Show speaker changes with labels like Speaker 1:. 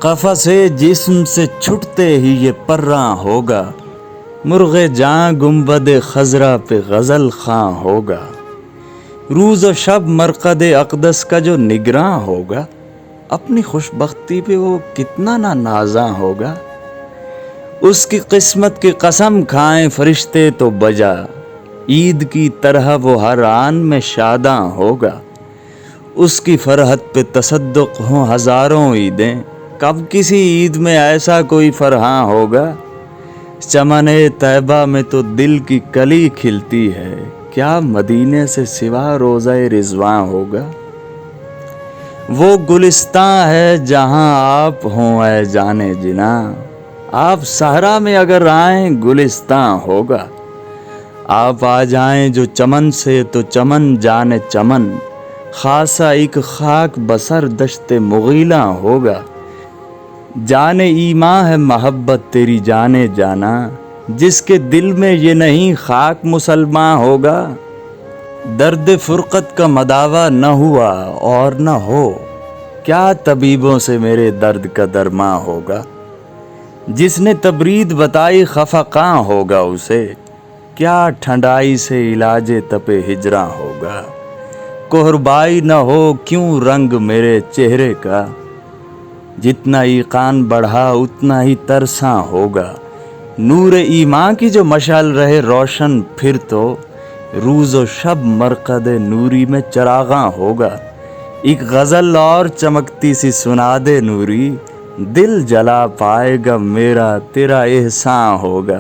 Speaker 1: قفس جسم سے چھٹتے ہی یہ پراں ہوگا، مرغ جاں گنبد خضرا پہ غزل خاں ہوگا۔ روز و شب مرقد اقدس کا جو نگراں ہوگا، اپنی خوش بختی پہ وہ کتنا نہ نازاں ہوگا۔ اس کی قسمت کی قسم کھائیں فرشتے تو بجا، عید کی طرح وہ ہر آن میں شاداں ہوگا۔ اس کی فرحت پہ تصدق ہوں ہزاروں عیدیں، کب کسی عید میں ایسا کوئی فرحاں ہوگا۔ چمن طیبہ میں تو دل کی کلی کھلتی ہے، کیا مدینے سے سوا روضہ رضواں ہوگا۔ وہ گلستاں ہے جہاں آپ ہوں اے جانے جناں، آپ صحرا میں اگر آئیں گلستاں ہوگا۔ آپ آ جائیں جو چمن سے تو چمن جانے چمن، خاصا ایک خاک بسر دشت مغیلاں ہوگا۔ جان ایماں ہے محبت تیری جانے جانا، جس کے دل میں یہ نہیں خاک مسلماں ہوگا۔ درد فرقت کا مداوا نہ ہوا اور نہ ہو، کیا طبیبوں سے میرے درد کا درماں ہوگا۔ جس نے تبرید بتائی خفقاں ہوگا اسے، کیا ٹھنڈائی سے علاج تپ ہجراں ہوگا۔ کہربائی نہ ہو کیوں رنگ میرے چہرے کا، جتنا ایقان بڑھا اتنا ہی ترساں ہوگا۔ نور ایمان کی جو مشعل رہے روشن پھر تو، روز و شب مرقد نوری میں چراغاں ہوگا۔ ایک غزل اور چمکتی سی سنا دے نوری، دل جلا پائے گا میرا تیرا احسان ہوگا۔